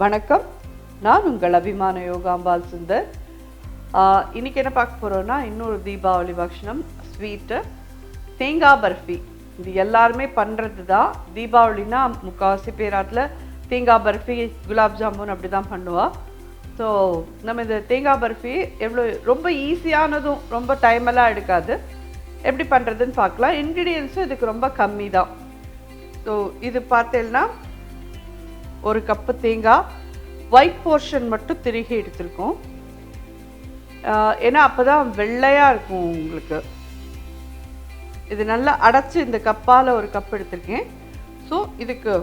வணக்கம், நான் உங்கள் அபிமான யோகாம்பால் சுந்தர். இன்றைக்கி என்ன பார்க்க போகிறோன்னா, இன்னொரு தீபாவளி பக்ஷணம் ஸ்வீட்டு தேங்காய் பர்ஃபி. இது எல்லாருமே பண்ணுறது தான். தீபாவளினா முக்கால்வாசி பேராத்தில் தேங்காய் பர்ஃபி, குலாப் ஜாமுன் அப்படி தான் பண்ணுவாள். ஸோ நம்ம இந்த தேங்காய் பர்ஃபி ரொம்ப ஈஸியானதும் ரொம்ப டைமெல்லாம் எடுக்காது. எப்படி பண்ணுறதுன்னு பார்க்கலாம். இன்க்ரீடியன்ஸும் இதுக்கு ரொம்ப கம்மி தான். ஸோ இது பார்த்தேன்னா ஒரு கப்பு தேங்காய், ஒயிட் போர்ஷன் மட்டும் திருகி எடுத்துருக்கோம். ஏன்னா அப்போ தான் வெள்ளையாக இருக்கும் உங்களுக்கு. இது நல்லா அடைச்சி இந்த கப்பால் ஒரு கப் எடுத்திருக்கேன். ஸோ இதுக்கு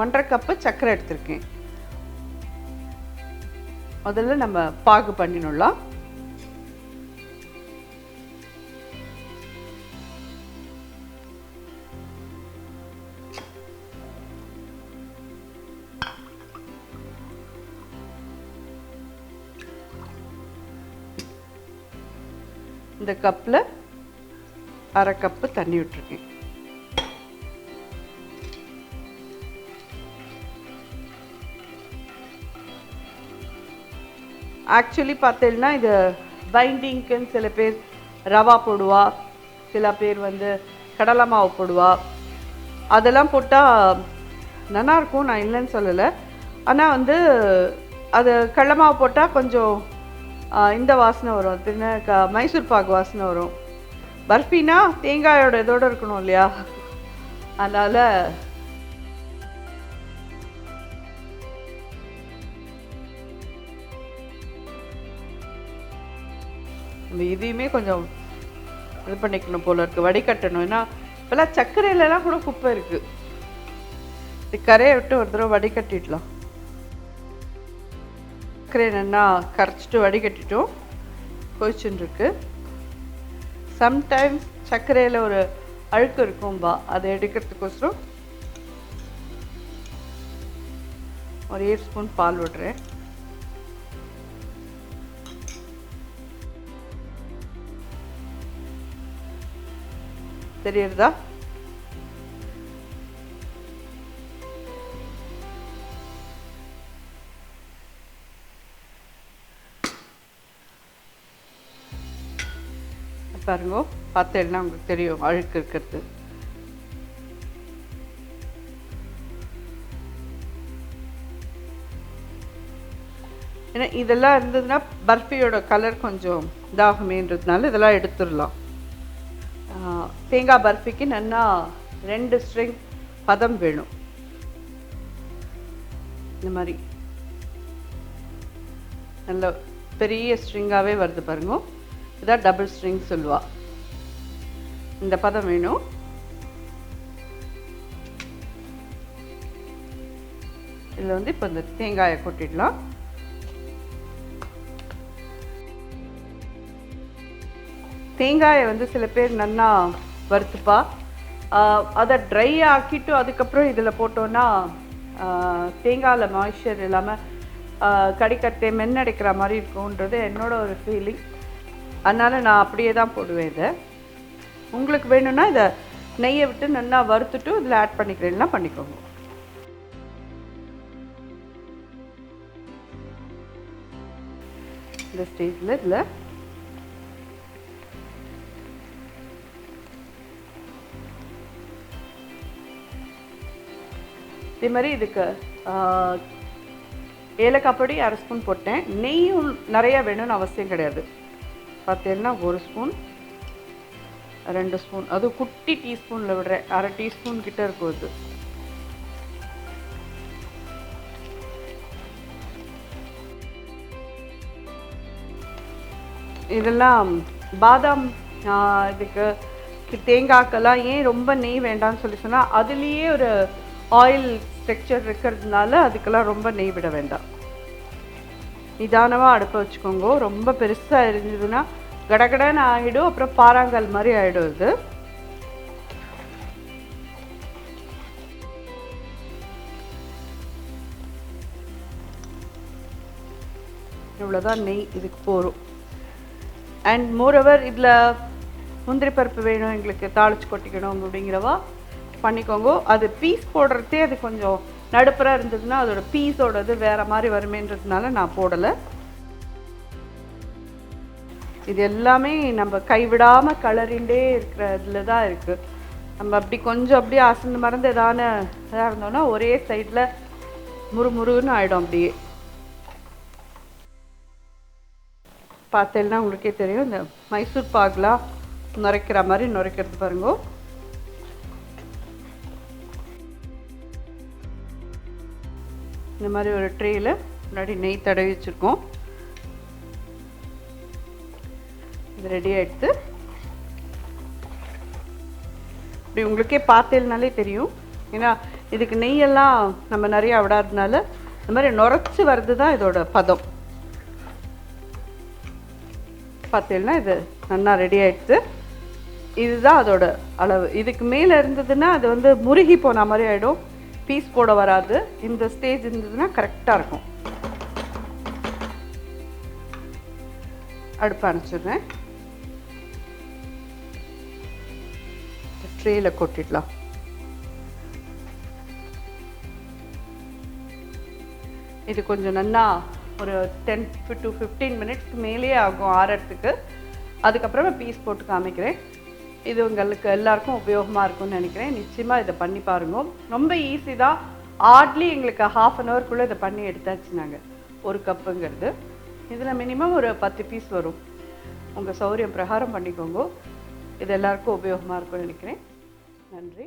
1.5 கப்பு சர்க்கரை எடுத்திருக்கேன். முதல்ல நம்ம பாகு பண்ணிடலாம். இந்த கப்பில் 1/2 கப்பு தண்ணி விட்டுருக்கேன். ஆக்சுவலி பார்த்தீங்கன்னா இது பைண்டிங்க்குன்னு சில பேர் ரவா போடுவா, சில பேர் கடலை மாவு போடுவா. அதெல்லாம் போட்டால் நல்லாயிருக்கும், நான் இல்லைன்னு சொல்லலை. ஆனால் அது கடலை மாவு போட்டால் கொஞ்சம் இந்த வாசனை வரும், மைசூர் பாகு வாசனை வரும். பர்ஃபினா தேங்காயோட இதோடு இருக்கணும் இல்லையா, அதனால் நம்ம இதையுமே கொஞ்சம் இது பண்ணிக்கணும் போல இருக்குது, வடிகட்டணும். ஏன்னா இப்போல்லாம் சர்க்கரையிலலாம் கூட குப்பை இருக்குது. இது கரையை விட்டு ஒரு தடவை வடிகட்டிடலாம். சர்க்கரை நல்லா கரைச்சிட்டு வடிகட்டிட்டோம், கொதிச்சுன்னு இருக்கு. சம்டைம்ஸ் சர்க்கரையில் ஒரு அழுக்கு இருக்கும்பா, அதை எடுக்கிறதுக்கோசரம் ஒரு 7 ஸ்பூன் பால் விடுறேன். தெரியுறதா? பாருங்க, பார்த்தேன்னா உங்களுக்கு தெரியும் அழுக்கு இருக்கிறது. ஏன்னா இதெல்லாம் இருந்ததுன்னா பர்ஃபியோட கலர் கொஞ்சம் இதாகுமேன்றதுனால இதெல்லாம் எடுத்துடலாம். தேங்காய் பர்ஃபிக்கு நல்லா 2 ஸ்ட்ரிங் பதம் வேணும். இந்த மாதிரி நல்ல பெரிய ஸ்ட்ரிங்காகவே வருது பாருங்க. இதான் டபுள் ஸ்ட்ரிங் சொல்லுவா. இந்த பதம் வேணும். இதில் இப்போ இந்த தேங்காயை கொட்டிடலாம். தேங்காயை சில பேர் நல்லா வறுத்துப்பா. அதை ட்ரை ஆக்கிட்டு அதுக்கப்புறம் இதில் போட்டோன்னா தேங்காயில் மாய்ஸ்சர் இல்லாமல் கடிக்கட்டை மென்னடைக்கிற மாதிரி இருக்கும்ன்றது என்னோட ஒரு ஃபீலிங். அதனால் நான் அப்படியே தான் போடுவேன். இதை உங்களுக்கு வேணும்னா இதை நெய்யை விட்டு நல்லா வறுத்துட்டு இதில் ஆட் பண்ணிக்கிறேன்னா பண்ணிக்கோங்க. இந்த ஸ்டேஜில் இதில் இதே மாதிரி இதுக்கு ஏலக்காய் பொடி 1/2 ஸ்பூன் போட்டேன். நெய்யும் நிறையா வேணும்னு அவசியம் கிடையாது. பார்த்தீங்கன்னா 1 ஸ்பூன், 2 ஸ்பூன், அது குட்டி டீஸ்பூனில் விடுறேன். 1/2 டீஸ்பூன் கிட்ட இருக்கும். இது இதெல்லாம் பாதாம், இதுக்கு தேங்காய்க்கெல்லாம் ஏன் ரொம்ப நெய் வேண்டாம்னு சொன்னால் அதுலேயே ஒரு ஆயில் ஸ்ட்ரக்சர் இருக்கிறதுனால அதுக்கெல்லாம் ரொம்ப நெய் விட வேண்டாம். நிதானமாக அடுப்பை வச்சுக்கோங்க. ரொம்ப பெருசாக இருந்ததுன்னா கடகடன்னு ஆகிடும், அப்புறம் பாறாங்கல் மாதிரி ஆகிடும். இது இவ்வளோதான் நெய் இதுக்கு போகும். அண்ட் மோரோவர் இதில் முந்திரி பருப்பு வேணும், எங்களுக்கு தாளிச்சு கொட்டிக்கணும் அப்படிங்கிறவா பண்ணிக்கோங்க. அது பீஸ் போடுறதே அது கொஞ்சம் நடுப்புற இருந்ததுன்னா அதோட பீஸோடது வேறு மாதிரி வருமேன்றதுனால நான் போடலை. இது எல்லாமே நம்ம கைவிடாமல் கலரிண்டே இருக்கிற இதில் தான் இருக்குது. நம்ம அப்படி கொஞ்சம் அப்படியே அசந்து மறந்து இதாக இருந்தோம்னா ஒரே சைடில் முறுமுறுன்னு ஆகிடும். அப்படியே பார்த்தேன்னா உங்களுக்கே தெரியும், இந்த மைசூர் பாகுலாம் நுரைக்கிற மாதிரி நுரைக்கிறது பாருங்க. இந்த மாதிரி ஒரு ட்ரேயில் முன்னாடி நெய் தடவி வச்சுருக்கோம். இது ரெடியாக எடுத்து இப்படி உங்களுக்கே பார்த்தேன்னாலே தெரியும். ஏன்னா இதுக்கு நெய்யெல்லாம் நம்ம நிறையா விடாததுனால இந்த மாதிரி நுரைச்சி வர்றது தான் இதோட பதம். பார்த்தேன்னா இது நல்லா ரெடி ஆகிடுச்சு. இதுதான் அதோட அளவு. இதுக்கு மேலே இருந்ததுன்னா அது வந்து முருகி போன மாதிரி ஆகிடும், பீஸ் போட வராது. இந்த ஸ்டேஜ் இருந்ததுன்னா கரெக்டாக இருக்கும். அடுப்பு அணைச்சிடுறேன். ட்ரேயில் கொட்டிடலாம். இது கொஞ்சம் நல்லா ஒரு 10 to 15 மினிட்ஸ்க்கு மேலேயே ஆகும் ஆறத்துக்கு. அதுக்கப்புறமா பீஸ் போட்டு காமிக்கிறேன். இது உங்களுக்கு எல்லாருக்கும் உபயோகமாக இருக்கும்னு நினைக்கிறேன். நிச்சயமாக இதை பண்ணி பாருங்க. ரொம்ப ஈஸி தான். ஹார்ட்லி எங்களுக்கு 1/2 an hour இதை பண்ணி எடுத்தாச்சு நாங்கள். ஒரு கப்புங்கிறது இதில் மினிமம் ஒரு 10 பீஸ் வரும். உங்கள் சௌகரியம் பிரகாரம் பண்ணிக்கோங்க. இது எல்லாருக்கும் உபயோகமாக இருக்கும்னு நினைக்கிறேன். நன்றி.